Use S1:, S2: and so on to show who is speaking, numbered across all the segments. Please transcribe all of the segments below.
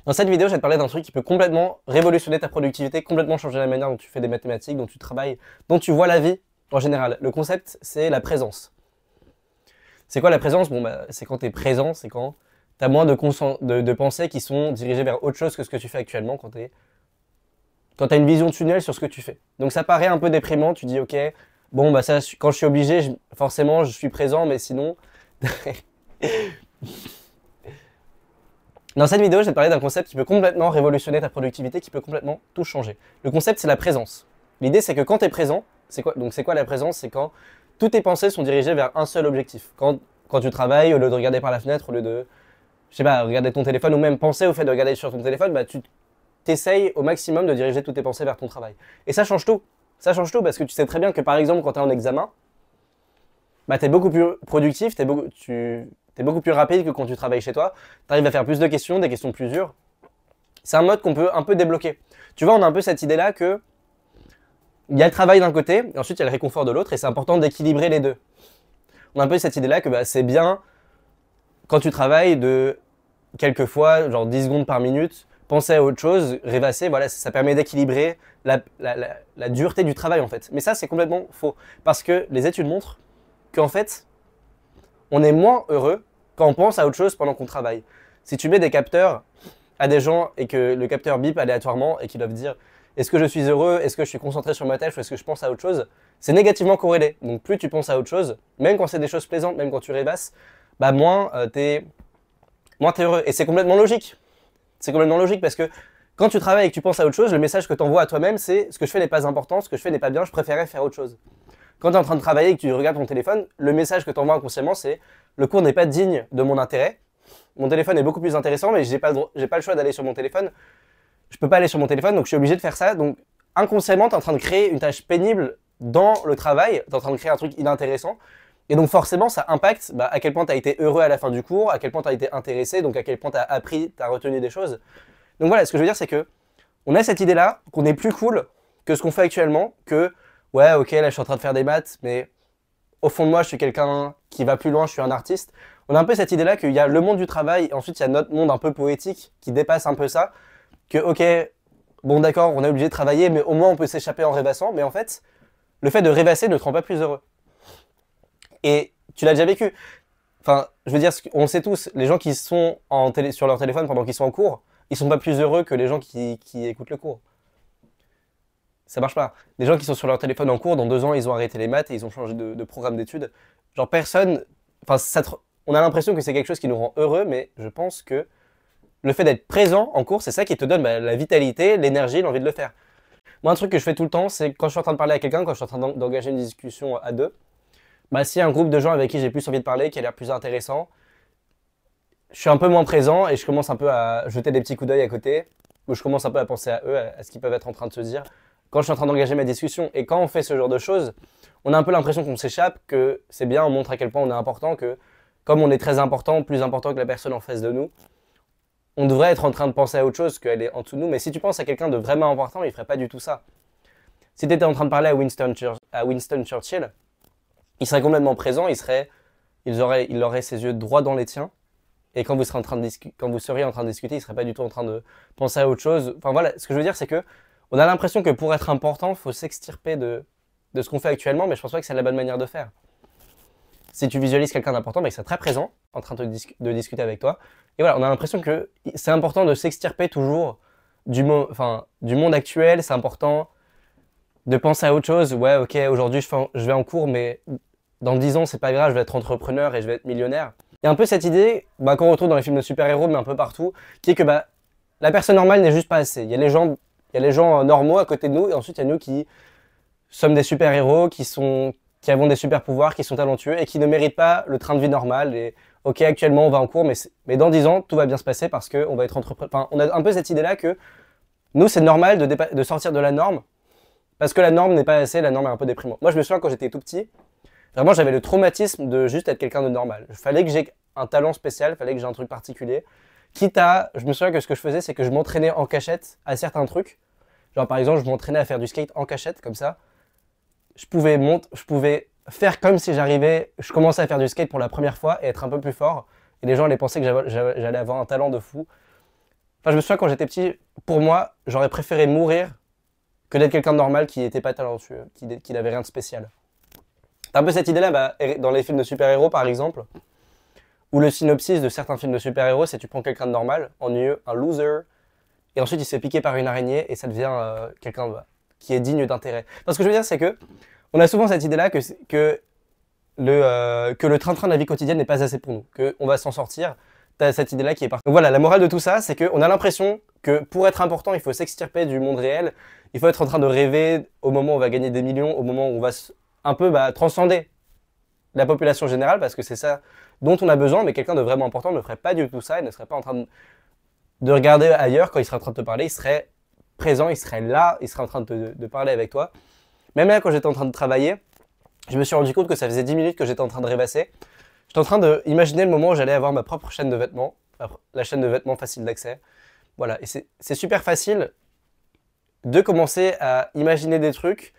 S1: Dans cette vidéo, je vais te parler d'un truc qui peut complètement révolutionner ta productivité, complètement changer la manière dont tu fais des mathématiques, dont tu travailles, dont tu vois la vie en général. Le concept, c'est la présence. C'est quoi la présence? Bon, c'est quand tu es présent, c'est quand tu as moins de pensées qui sont dirigées vers autre chose que ce que tu fais actuellement, quand tu as une vision tunnel sur ce que tu fais. Donc ça paraît un peu déprimant, tu dis ok, bon bah ça, quand je suis obligé, forcément je suis présent, mais sinon... Dans cette vidéo, je vais te parler d'un concept qui peut complètement révolutionner ta productivité, qui peut complètement tout changer. Le concept, c'est la présence. L'idée, c'est que quand tu es présent, c'est quoi la présence? C'est quand toutes tes pensées sont dirigées vers un seul objectif. Quand tu travailles, au lieu de regarder par la fenêtre, au lieu de, je sais pas, regarder ton téléphone, ou même penser au fait de regarder sur ton téléphone, bah, tu t'essayes au maximum de diriger toutes tes pensées vers ton travail. Et ça change tout. Ça change tout parce que tu sais très bien que, par exemple, quand tu es en examen, bah, tu es beaucoup plus productif, tu es beaucoup plus rapide que quand tu travailles chez toi. Tu arrives à faire plus de questions, des questions plus dures. C'est un mode qu'on peut un peu débloquer. Tu vois, on a un peu cette idée-là que il y a le travail d'un côté, et ensuite il y a le réconfort de l'autre, et c'est important d'équilibrer les deux. On a un peu cette idée-là que c'est bien, quand tu travailles, de quelquefois, genre 10 secondes par minute, penser à autre chose, rêvasser, voilà, ça permet d'équilibrer la dureté du travail en fait. Mais ça, c'est complètement faux. Parce que les études montrent qu'en fait, on est moins heureux quand on pense à autre chose pendant qu'on travaille. Si tu mets des capteurs à des gens et que le capteur bip aléatoirement et qu'ils doivent dire est-ce que je suis heureux, est-ce que je suis concentré sur ma tâche ou est-ce que je pense à autre chose, c'est négativement corrélé. Donc plus tu penses à autre chose, même quand c'est des choses plaisantes, même quand tu rêvasses, bah moins t'es heureux. Et c'est complètement logique. C'est complètement logique parce que quand tu travailles et que tu penses à autre chose, le message que tu envoies à toi-même, c'est ce que je fais n'est pas important, ce que je fais n'est pas bien, je préférais faire autre chose. Quand tu es en train de travailler et que tu regardes ton téléphone, le message que tu envoies inconsciemment, c'est le cours n'est pas digne de mon intérêt. Mon téléphone est beaucoup plus intéressant, mais j'ai pas le choix d'aller sur mon téléphone. Je peux pas aller sur mon téléphone, donc je suis obligé de faire ça. Donc inconsciemment, tu es en train de créer une tâche pénible dans le travail, tu es en train de créer un truc inintéressant. Et donc forcément, ça impacte à quel point tu as été heureux à la fin du cours, à quel point tu as été intéressé, donc à quel point tu as appris, tu as retenu des choses. Donc voilà, ce que je veux dire, c'est que on a cette idée-là, qu'on est plus cool que ce qu'on fait actuellement, que ouais, ok, là je suis en train de faire des maths, mais au fond de moi, je suis quelqu'un qui va plus loin, je suis un artiste. On a un peu cette idée-là qu'il y a le monde du travail, et ensuite il y a notre monde un peu poétique qui dépasse un peu ça, que ok, bon d'accord, on est obligé de travailler, mais au moins on peut s'échapper en rêvassant, mais en fait, le fait de rêvasser ne te rend pas plus heureux. Et tu l'as déjà vécu. Enfin, je veux dire, on le sait tous, les gens qui sont sur leur téléphone pendant qu'ils sont en cours, ils sont pas plus heureux que les gens qui écoutent le cours. Ça marche pas. Les gens qui sont sur leur téléphone en cours, dans 2 ans, ils ont arrêté les maths et ils ont changé de programme d'études. Genre personne... Enfin, on a l'impression que c'est quelque chose qui nous rend heureux, mais je pense que le fait d'être présent en cours, c'est ça qui te donne la vitalité, l'énergie, l'envie de le faire. Moi, un truc que je fais tout le temps, c'est quand je suis en train de parler à quelqu'un, quand je suis en train d'engager une discussion à deux, s'il y a un groupe de gens avec qui j'ai plus envie de parler, qui a l'air plus intéressant, je suis un peu moins présent et je commence un peu à jeter des petits coups d'œil à côté, où je commence un peu à penser à eux, à ce qu'ils peuvent être en train de se dire quand je suis en train d'engager ma discussion. Et quand on fait ce genre de choses, on a un peu l'impression qu'on s'échappe, que c'est bien, on montre à quel point on est important, que comme on est très important, plus important que la personne en face de nous, on devrait être en train de penser à autre chose qu'elle est en dessous de nous. Mais si tu penses à quelqu'un de vraiment important, il ferait pas du tout ça. Si tu étais en train de parler à Winston Churchill, il serait complètement présent, il aurait ses yeux droits dans les tiens. Et quand vous seriez en train de discuter, il serait pas du tout en train de penser à autre chose. Enfin voilà, ce que je veux dire, c'est que on a l'impression que pour être important, il faut s'extirper de ce qu'on fait actuellement, mais je pense pas que c'est la bonne manière de faire. Si tu visualises quelqu'un d'important, il serait très présent, en train de discuter avec toi. Et voilà, on a l'impression que c'est important de s'extirper toujours du monde actuel, c'est important de penser à autre chose. Ouais, ok, aujourd'hui je vais en cours, mais dans 10 ans, c'est pas grave, je vais être entrepreneur et je vais être millionnaire. Il y a un peu cette idée qu'on retrouve dans les films de super-héros, mais un peu partout, qui est que la personne normale n'est juste pas assez. Il y a les gens normaux à côté de nous, et ensuite il y a nous qui sommes des super-héros, qui avons des super-pouvoirs, qui sont talentueux, et qui ne méritent pas le train de vie normal. Et ok, actuellement on va en cours, mais dans 10 ans, tout va bien se passer parce qu'on va être entrepreneur. Enfin, on a un peu cette idée-là que nous, c'est normal de sortir de la norme, parce que la norme n'est pas assez, la norme est un peu déprimante. Moi, je me souviens quand j'étais tout petit, vraiment, j'avais le traumatisme de juste être quelqu'un de normal. Il fallait que j'ai un talent spécial, il fallait que j'ai un truc particulier. Je me souviens que ce que je faisais, c'est que je m'entraînais en cachette à certains trucs. Genre, par exemple, je m'entraînais à faire du skate en cachette, comme ça. Je pouvais faire comme si je commençais à faire du skate pour la première fois et être un peu plus fort. Et les gens allaient penser que j'allais avoir un talent de fou. Enfin, je me souviens quand j'étais petit, pour moi, j'aurais préféré mourir que d'être quelqu'un de normal qui n'était pas talentueux, qui n'avait rien de spécial. T'as un peu cette idée-là dans les films de super-héros, par exemple, où le synopsis de certains films de super-héros, c'est tu prends quelqu'un de normal, ennuyeux, un loser, et ensuite il se fait piquer par une araignée et ça devient quelqu'un qui est digne d'intérêt. Parce que ce que je veux dire, c'est que on a souvent cette idée-là que le train-train de la vie quotidienne n'est pas assez pour nous, qu'on va s'en sortir. T'as cette idée-là qui est parfaite. Donc voilà, la morale de tout ça, c'est qu'on a l'impression que pour être important, il faut s'extirper du monde réel, il faut être en train de rêver au moment où on va gagner des millions, au moment où on va un peu transcender la population générale, parce que c'est ça dont on a besoin, mais quelqu'un de vraiment important ne ferait pas du tout ça, il ne serait pas en train de regarder ailleurs quand il serait en train de te parler, il serait présent, il serait là, il serait en train de parler avec toi. Même là, quand j'étais en train de travailler, je me suis rendu compte que ça faisait 10 minutes que j'étais en train de rêvasser. J'étais en train d'imaginer le moment où j'allais avoir ma propre chaîne de vêtements, la chaîne de vêtements facile d'accès. Voilà, et c'est super facile de commencer à imaginer des trucs.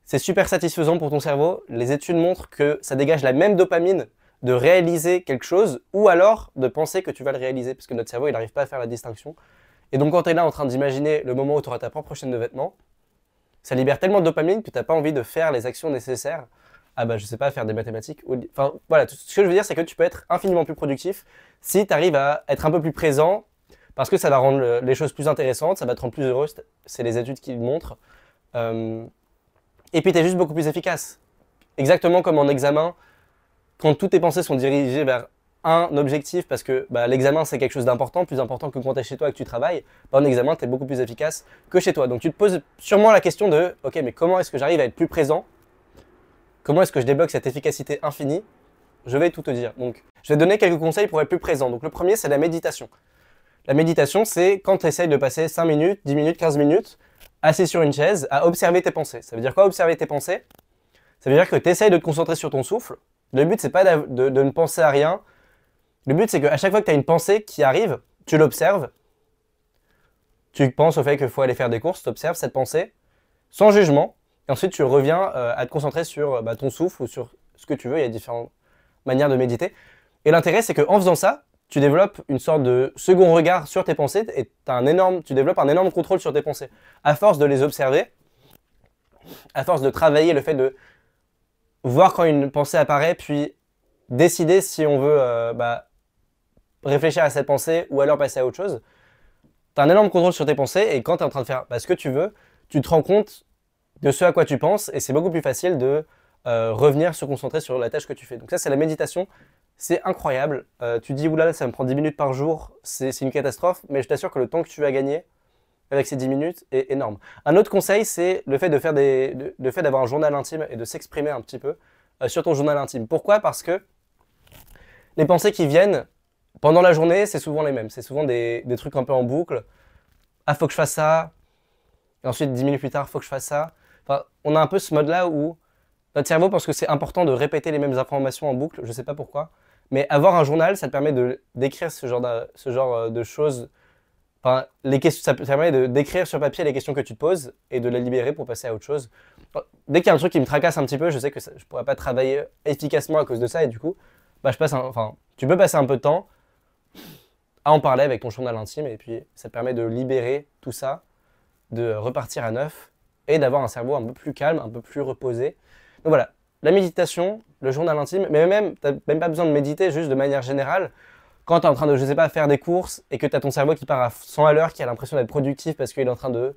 S1: C'est super satisfaisant pour ton cerveau. Les études montrent que ça dégage la même dopamine de réaliser quelque chose ou alors de penser que tu vas le réaliser, parce que notre cerveau, il n'arrive pas à faire la distinction. Et donc quand tu es là en train d'imaginer le moment où tu auras ta propre chaîne de vêtements, ça libère tellement de dopamine que tu n'as pas envie de faire les actions nécessaires. Ah bah je sais pas, faire des mathématiques. Enfin voilà, ce que je veux dire, c'est que tu peux être infiniment plus productif si tu arrives à être un peu plus présent, parce que ça va rendre les choses plus intéressantes, ça va te rendre plus heureux, c'est les études qui le montrent. Et puis tu es juste beaucoup plus efficace. Exactement comme en examen, quand toutes tes pensées sont dirigées vers un objectif, parce que l'examen c'est quelque chose d'important, plus important que quand tu es chez toi et que tu travailles, en examen tu es beaucoup plus efficace que chez toi. Donc tu te poses sûrement la question de « Ok, mais comment est-ce que j'arrive à être plus présent ? Comment est-ce que je débloque cette efficacité infinie ?» Je vais tout te dire. Donc je vais te donner quelques conseils pour être plus présent. Donc le premier, c'est la méditation. La méditation, c'est quand tu essayes de passer 5 minutes, 10 minutes, 15 minutes, assis sur une chaise, à observer tes pensées. Ça veut dire quoi, observer tes pensées? Ça veut dire que tu essayes de te concentrer sur ton souffle. Le but, c'est pas de ne penser à rien. Le but, c'est qu'à chaque fois que tu as une pensée qui arrive, tu l'observes. Tu penses au fait qu'il faut aller faire des courses, tu observes cette pensée, sans jugement. Et ensuite, tu reviens à te concentrer sur ton souffle ou sur ce que tu veux. Il y a différentes manières de méditer. Et l'intérêt, c'est qu'en faisant ça, tu développes une sorte de second regard sur tes pensées et tu développes un énorme contrôle sur tes pensées. À force de les observer, à force de travailler le fait de voir quand une pensée apparaît, puis décider si on veut réfléchir à cette pensée ou alors passer à autre chose. Tu as un énorme contrôle sur tes pensées et quand tu es en train de faire ce que tu veux, tu te rends compte de ce à quoi tu penses et c'est beaucoup plus facile de revenir se concentrer sur la tâche que tu fais. Donc ça, c'est la méditation. C'est incroyable. Tu te dis, oulala, ça me prend 10 minutes par jour, c'est une catastrophe, mais je t'assure que le temps que tu vas gagner avec ces 10 minutes est énorme. Un autre conseil, c'est le fait d'avoir un journal intime et de s'exprimer un petit peu sur ton journal intime. Pourquoi? Parce que les pensées qui viennent pendant la journée, c'est souvent les mêmes. C'est souvent des trucs un peu en boucle. Ah, faut que je fasse ça. Et ensuite, 10 minutes plus tard, faut que je fasse ça. Enfin, on a un peu ce mode-là où notre cerveau pense que c'est important de répéter les mêmes informations en boucle. Je sais pas pourquoi. Mais avoir un journal, ça te permet d'écrire ce genre de choses. Enfin, ça te permet d'écrire sur papier les questions que tu te poses et de les libérer pour passer à autre chose. Dès qu'il y a un truc qui me tracasse un petit peu, je sais que je pourrais pas travailler efficacement à cause de ça et du coup, tu peux passer un peu de temps à en parler avec ton journal intime et puis ça te permet de libérer tout ça, de repartir à neuf et d'avoir un cerveau un peu plus calme, un peu plus reposé. Donc voilà, la méditation, le journal intime, mais même, tu n'as même pas besoin de méditer, juste de manière générale. Quand tu es en train de, je sais pas, faire des courses et que tu as ton cerveau qui part à 100 à l'heure, qui a l'impression d'être productif parce qu'il est en train de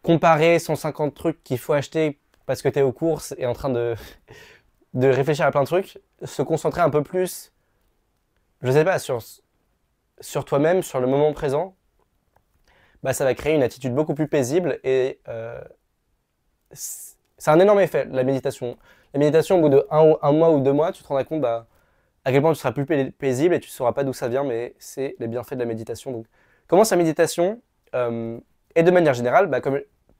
S1: comparer 150 trucs qu'il faut acheter parce que tu es aux courses et en train de réfléchir à plein de trucs, se concentrer un peu plus, je sais pas, sur toi-même, sur le moment présent, ça va créer une attitude beaucoup plus paisible et c'est un énorme effet, la méditation. La méditation, au bout de un mois ou 2 mois, tu te rendras compte à quel point tu seras plus paisible et tu ne sauras pas d'où ça vient, mais c'est les bienfaits de la méditation. Donc, commence la méditation et de manière générale,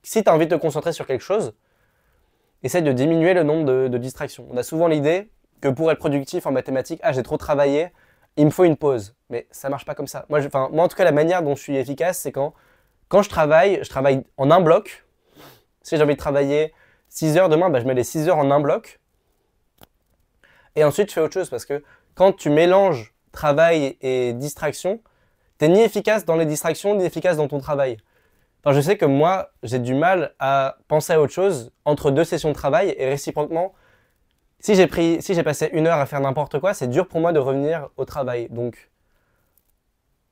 S1: si tu as envie de te concentrer sur quelque chose, essaye de diminuer le nombre de distractions. On a souvent l'idée que pour être productif en mathématiques, j'ai trop travaillé, il me faut une pause. Mais ça marche pas comme ça. Moi, en tout cas, la manière dont je suis efficace, c'est quand je travaille en un bloc. Si j'ai envie de travailler 6 heures demain, je mets les 6 heures en un bloc. Et ensuite, je fais autre chose parce que quand tu mélanges travail et distraction, t'es ni efficace dans les distractions, ni efficace dans ton travail. Enfin, je sais que moi, j'ai du mal à penser à autre chose entre deux sessions de travail et réciproquement, si j'ai passé 1 heure à faire n'importe quoi, c'est dur pour moi de revenir au travail. Donc,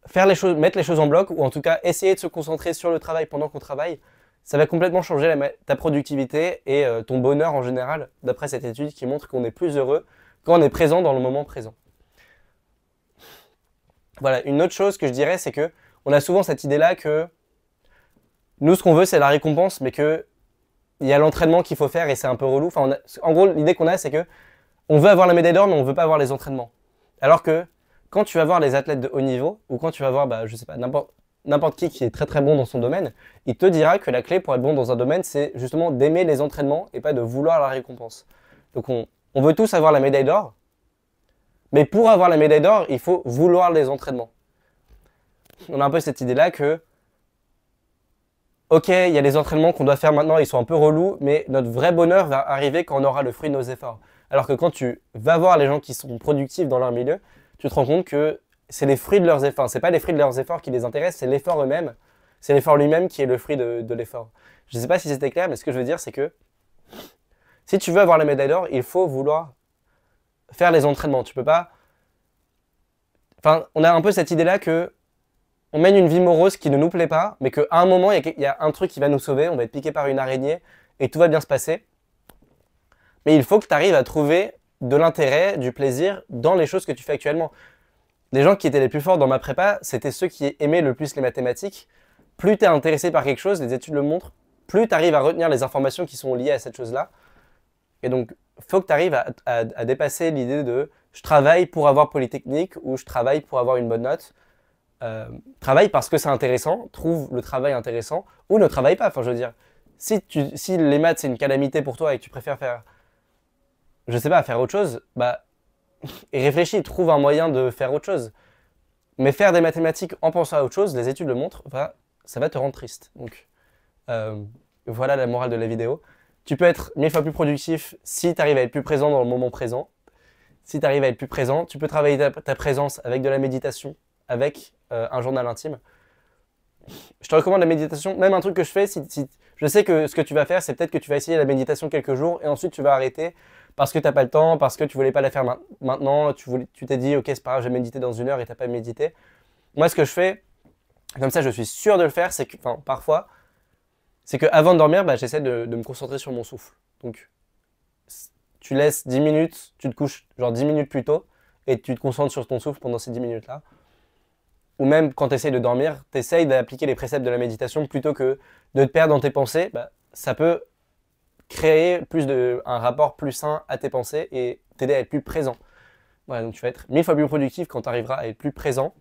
S1: faire les choses, mettre les choses en bloc, ou en tout cas essayer de se concentrer sur le travail pendant qu'on travaille, ça va complètement changer ta productivité et ton bonheur en général, d'après cette étude qui montre qu'on est plus heureux quand on est présent dans le moment présent. Voilà, une autre chose que je dirais, c'est que on a souvent cette idée-là que nous, ce qu'on veut, c'est la récompense, mais que il y a l'entraînement qu'il faut faire et c'est un peu relou. Enfin, en gros, l'idée qu'on a, c'est que on veut avoir la médaille d'or, mais on veut pas avoir les entraînements. Alors que quand tu vas voir les athlètes de haut niveau, ou quand tu vas voir, je sais pas, n'importe qui est très très bon dans son domaine, il te dira que la clé pour être bon dans un domaine, c'est justement d'aimer les entraînements et pas de vouloir la récompense. Donc on veut tous avoir la médaille d'or, mais pour avoir la médaille d'or, il faut vouloir les entraînements. On a un peu cette idée-là que, ok, il y a les entraînements qu'on doit faire maintenant, ils sont un peu relous, mais notre vrai bonheur va arriver quand on aura le fruit de nos efforts. Alors que quand tu vas voir les gens qui sont productifs dans leur milieu, tu te rends compte que c'est les fruits de leurs efforts. C'est pas les fruits de leurs efforts qui les intéressent, c'est l'effort eux-mêmes. C'est l'effort lui-même qui est le fruit de l'effort. Je ne sais pas si c'était clair, mais ce que je veux dire, c'est que si tu veux avoir la médaille d'or, il faut vouloir faire les entraînements. Tu peux pas... Enfin, on a un peu cette idée-là que on mène une vie morose qui ne nous plaît pas, mais qu'à un moment, il y a un truc qui va nous sauver, on va être piqué par une araignée et tout va bien se passer. Mais il faut que tu arrives à trouver de l'intérêt, du plaisir dans les choses que tu fais actuellement. Les gens qui étaient les plus forts dans ma prépa, c'était ceux qui aimaient le plus les mathématiques. Plus tu es intéressé par quelque chose, les études le montrent, plus tu arrives à retenir les informations qui sont liées à cette chose-là. Et donc, il faut que tu arrives à dépasser l'idée de « je travaille pour avoir Polytechnique » ou « je travaille pour avoir une bonne note ». Travaille parce que c'est intéressant, trouve le travail intéressant, ou ne travaille pas. Enfin, je veux dire, si les maths c'est une calamité pour toi et que tu préfères faire, je sais pas, faire autre chose, et réfléchis, trouve un moyen de faire autre chose. Mais faire des mathématiques en pensant à autre chose, les études le montrent, ça va te rendre triste. Donc, voilà la morale de la vidéo. Tu peux être 1000 fois plus productif si tu arrives à être plus présent dans le moment présent. Si tu arrives à être plus présent, tu peux travailler ta présence avec de la méditation, avec un journal intime. Je te recommande la méditation, même un truc que je fais, je sais que ce que tu vas faire, c'est peut-être que tu vas essayer la méditation quelques jours et ensuite tu vas arrêter parce que tu n'as pas le temps, parce que tu voulais pas la faire maintenant, tu t'es dit ok c'est pas grave, je vais méditer dans 1 heure et tu n'as pas médité. Moi ce que je fais, comme ça je suis sûr de le faire, c'est que parfois, c'est qu'avant de dormir, j'essaie de me concentrer sur mon souffle. Donc tu laisses 10 minutes, tu te couches genre 10 minutes plus tôt et tu te concentres sur ton souffle pendant ces 10 minutes-là. Ou même quand tu essayes de dormir, tu essayes d'appliquer les préceptes de la méditation plutôt que de te perdre dans tes pensées. Ça peut créer un rapport plus sain à tes pensées et t'aider à être plus présent. Voilà, donc tu vas être 1000 fois plus productif quand tu arriveras à être plus présent